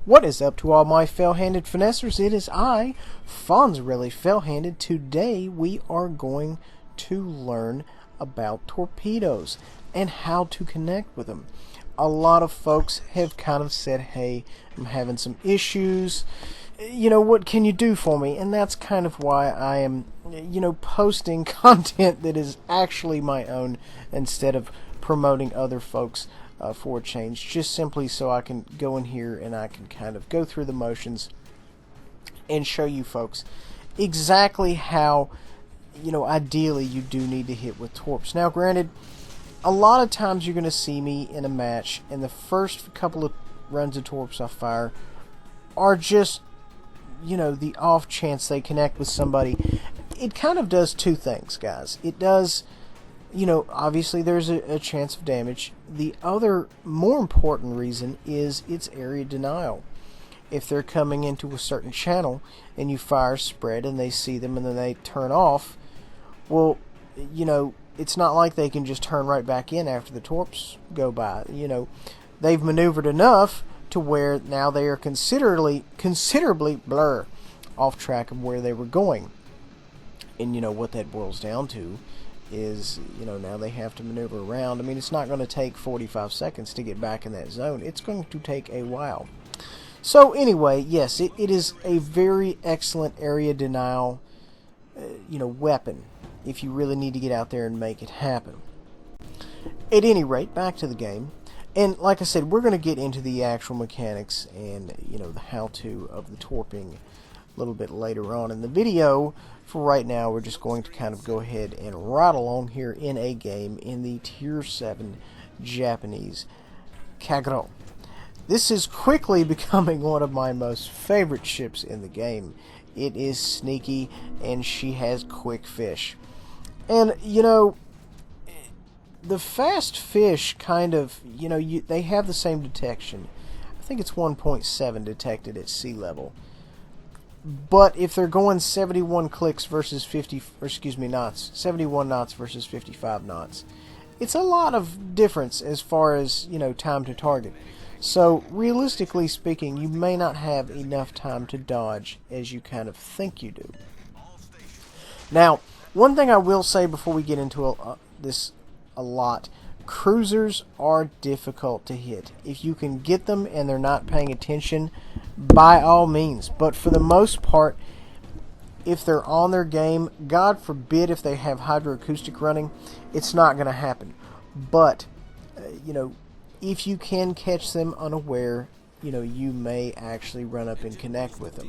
What is up to all my fell-handed finessers? It is I, Fonzarelli Fell-Handed. Today we are going to learn about torpedoes and how to connect with them. A lot of folks have kind of said, hey, I'm having some issues. What can you do for me? And that's kind of why I am, posting content that is actually my own instead of promoting other folks for a change, just simply so I can go in here and I can kind of go through the motions and show you folks exactly how, ideally you do need to hit with torps. Now, granted, a lot of times you're going to see me in a match and the first couple of runs of torps I fire are just, the off chance they connect with somebody. It kind of does two things, guys. It does, obviously there's a chance of damage. The other, more important reason is it's area denial. If they're coming into a certain channel and you fire spread and they see them and then they turn off, well, it's not like they can just turn right back in after the torps go by. They've maneuvered enough to where now they are considerably blur off track of where they were going. And what that boils down to is, now they have to maneuver around. I mean, it's not going to take 45 seconds to get back in that zone. It's going to take a while. So anyway, yes, it is a very excellent area denial, weapon if you really need to get out there and make it happen. At any rate, back to the game. And like I said, we're going to get into the actual mechanics and, the how-to of the torping a little bit later on in the video. For right now, we're just going to kind of go ahead and ride along here in a game in the Tier 7 Japanese Kagero. This is quickly becoming one of my most favorite ships in the game. It is sneaky, and she has quick fish. And, the fast fish kind of, they have the same detection. I think it's 1.7 detected at sea level. But if they're going 71 clicks versus knots, 71 knots versus 55 knots, it's a lot of difference as far as, time to target. So, realistically speaking, you may not have enough time to dodge as you kind of think you do. Now, one thing I will say before we get into this a lot, cruisers are difficult to hit. If you can get them and they're not paying attention, by all means. But for the most part, if they're on their game, God forbid if they have hydroacoustic running, it's not going to happen. But, if you can catch them unaware, you may actually run up and connect with them.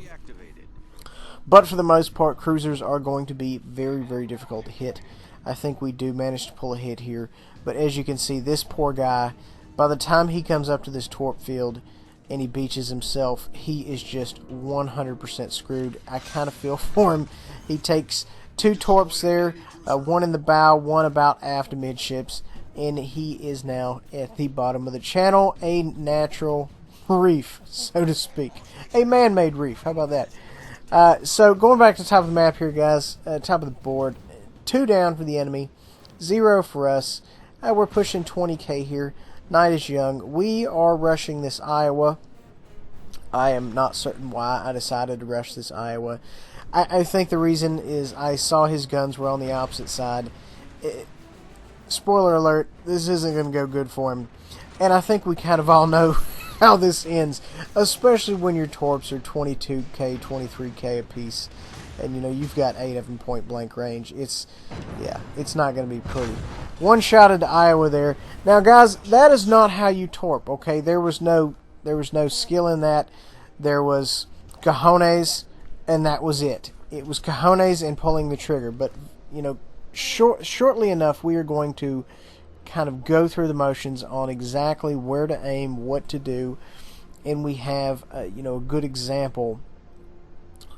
But for the most part, cruisers are going to be very, very difficult to hit. I think we do manage to pull a hit here. But as you can see, this poor guy, by the time he comes up to this torp field and he beaches himself, he is just 100% screwed. I kind of feel for him. He takes 2 torps there, one in the bow, one about aft amidships, and he is now at the bottom of the channel, a natural reef, so to speak. A man-made reef, how about that? So going back to the top of the map here, guys, top of the board, 2 down for the enemy, 0 for us. We're pushing 20k here. Night is young. We are rushing this Iowa. I am not certain why I decided to rush this Iowa. I think the reason is I saw his guns were on the opposite side. Spoiler alert, this isn't going to go good for him. And I think we kind of all know how this ends, especially when your torps are 22k, 23k apiece. And, you've got 8 of them point blank range. It's not going to be pretty. One shot into Iowa there. Now, guys, that is not how you torp, okay? There was no skill in that. There was cojones, and that was it. It was cojones and pulling the trigger. But, shortly enough, we are going to kind of go through the motions on exactly where to aim, what to do, and we have, a good example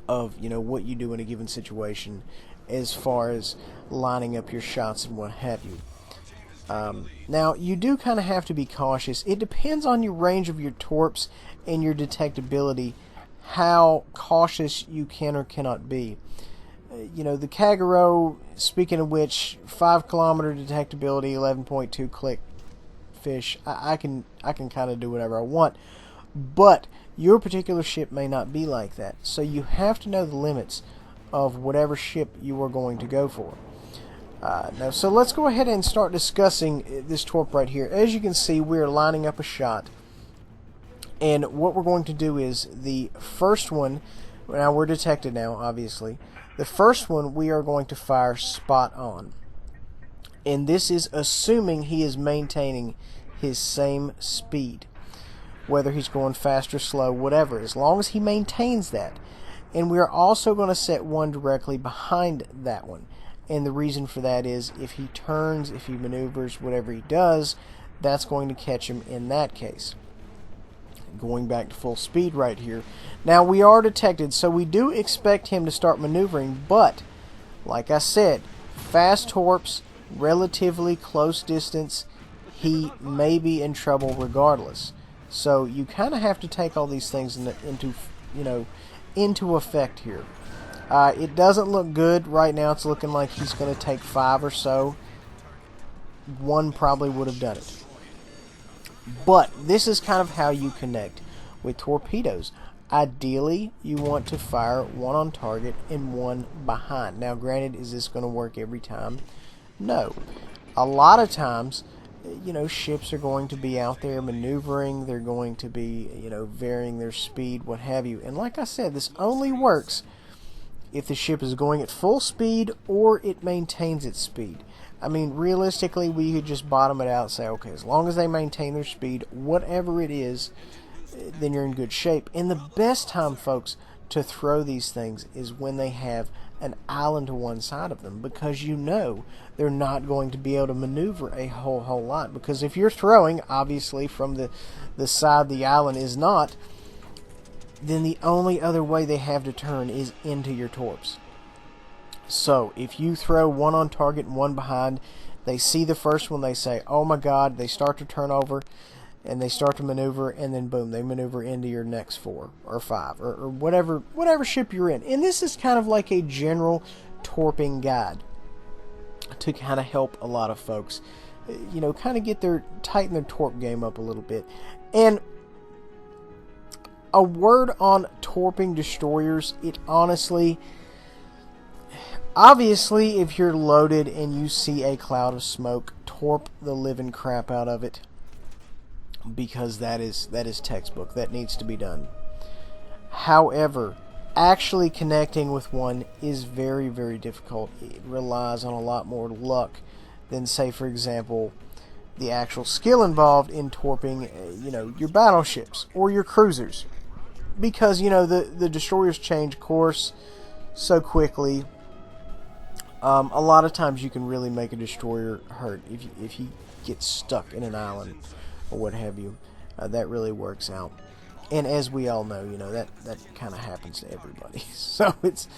of what you do in a given situation as far as lining up your shots and what have you. Now, you do kind of have to be cautious. It depends on your range of your torps and your detectability, how cautious you can or cannot be. The Kagero, speaking of which, 5 kilometer detectability, 11.2 click fish. I can kind of do whatever I want. But Your particular ship may not be like that. So you have to know the limits of whatever ship you are going to go for. Now, so let's go ahead and start discussing this torp right here. As you can see, we are lining up a shot. And what we're going to do is the first one, now we're detected now, obviously. The first one we are going to fire spot on. And this is assuming he is maintaining his same speed. Whether he's going fast or slow, whatever. As long as he maintains that. And we are also going to set one directly behind that one. And the reason for that is if he turns, if he maneuvers, whatever he does, that's going to catch him in that case. Going back to full speed right here. Now we are detected, so we do expect him to start maneuvering, but like I said, fast torps, relatively close distance, he may be in trouble regardless. So you kind of have to take all these things into effect here. It doesn't look good right now. It's looking like he's going to take 5 or so. One probably would have done it. But this is kind of how you connect with torpedoes. Ideally, you want to fire one on target and one behind. Now, granted, is this going to work every time? No. A lot of times, ships are going to be out there maneuvering. They're going to be, varying their speed, what have you. And like I said, this only works if the ship is going at full speed or it maintains its speed. I mean, realistically, we could just bottom it out and say, okay, as long as they maintain their speed, whatever it is, then you're in good shape. And the best time, folks, to throw these things is when they have an island to one side of them, because they're not going to be able to maneuver a whole lot. Because if you're throwing, obviously, from the side the island is not, then the only other way they have to turn is into your torps. So, if you throw one on target and one behind, they see the first one, they say, oh my god, they start to turn over, and they start to maneuver, and then boom, they maneuver into your next 4 or 5, or whatever ship you're in. And this is kind of like a general torping guide to kind of help a lot of folks, kind of tighten their torp game up a little bit. And a word on torping destroyers, obviously, if you're loaded and you see a cloud of smoke, torp the living crap out of it, because that is textbook. That needs to be done. However, actually connecting with one is very, very difficult. It relies on a lot more luck than, say, for example, the actual skill involved in torping, your battleships or your cruisers. Because, the destroyers change course so quickly. A lot of times you can really make a destroyer hurt if he gets stuck in an island or what have you. That really works out. And as we all know, that kind of happens to everybody. So it's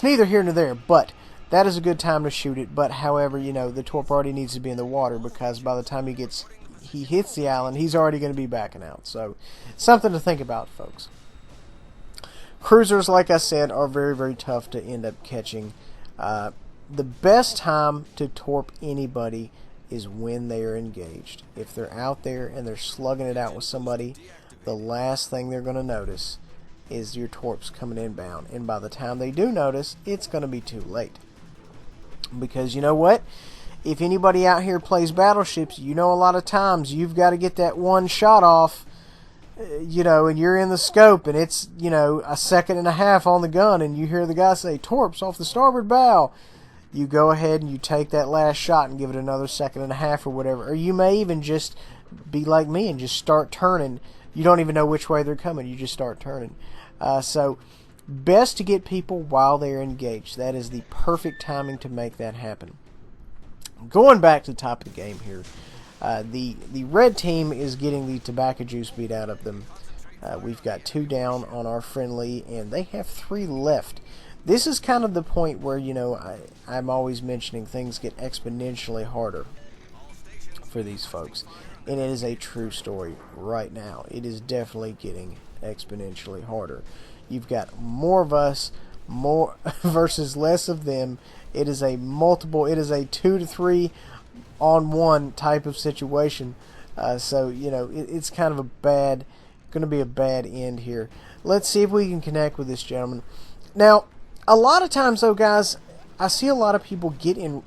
neither here nor there. But that is a good time to shoot it. But however, the torp already needs to be in the water, because by the time he hits the island, he's already going to be backing out. So something to think about, folks. Cruisers, like I said, are very, very tough to end up catching. The best time to torp anybody is when they are engaged. If they're out there and they're slugging it out with somebody, the last thing they're going to notice is your torps coming inbound. And by the time they do notice, it's going to be too late. Because you know what? If anybody out here plays battleships, a lot of times you've got to get that one shot off, and you're in the scope, and it's, a second and a half on the gun, and you hear the guy say, torps off the starboard bow. You go ahead and you take that last shot and give it another second and a half or whatever. Or you may even just be like me and just start turning. You don't even know which way they're coming. You just start turning. So best to get people while they're engaged. That is the perfect timing to make that happen. Going back to the top of the game here. The red team is getting the tobacco juice beat out of them. We've got 2 down on our friendly, and they have 3 left. This is kind of the point where, I'm always mentioning things get exponentially harder for these folks. And it is a true story right now. It is definitely getting exponentially harder. You've got more of us, more versus less of them. It is a 2 to 3 on 1 type of situation. So, it's kind of a bad going to be a bad end here. Let's see if we can connect with this gentleman. Now, a lot of times, though, guys, I see a lot of people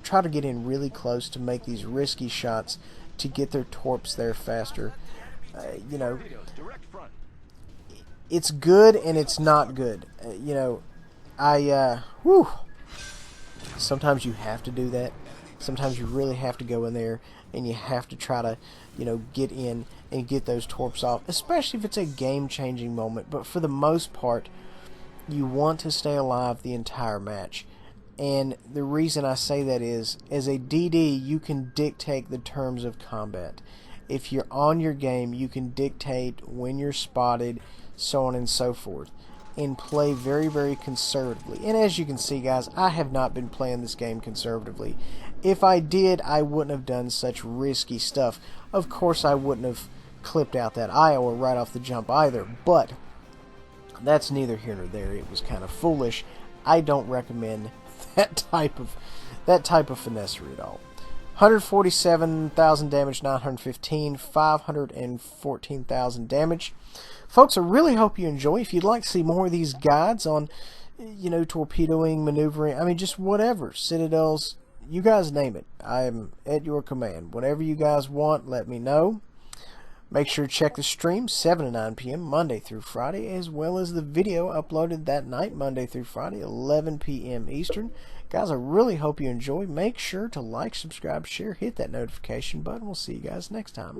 try to get in really close to make these risky shots to get their torps there faster. You know, it's good and it's not good. You know, sometimes you have to do that. Sometimes you really have to go in there and you have to try to, you know, get in and get those torps off, especially if it's a game-changing moment. But for the most part, you want to stay alive the entire match. And the reason I say that is, as a DD, you can dictate the terms of combat. If you're on your game, you can dictate when you're spotted, so on and so forth, and play very, very conservatively. And as you can see, guys, I have not been playing this game conservatively. If I did, I wouldn't have done such risky stuff. Of course, I wouldn't have clipped out that Iowa right off the jump either, but that's neither here nor there. It was kind of foolish. I don't recommend that type of finessery at all. 147,000 damage, 915, 514,000 damage. Folks, I really hope you enjoy. If you'd like to see more of these guides on, you know, torpedoing, maneuvering, I mean, just whatever, citadels, you guys name it. I'm at your command. Whatever you guys want, let me know. Make sure to check the stream 7 to 9 p.m. Monday through Friday, as well as the video uploaded that night, Monday through Friday, 11 p.m. Eastern. Guys, I really hope you enjoy. Make sure to like, subscribe, share, hit that notification button. We'll see you guys next time.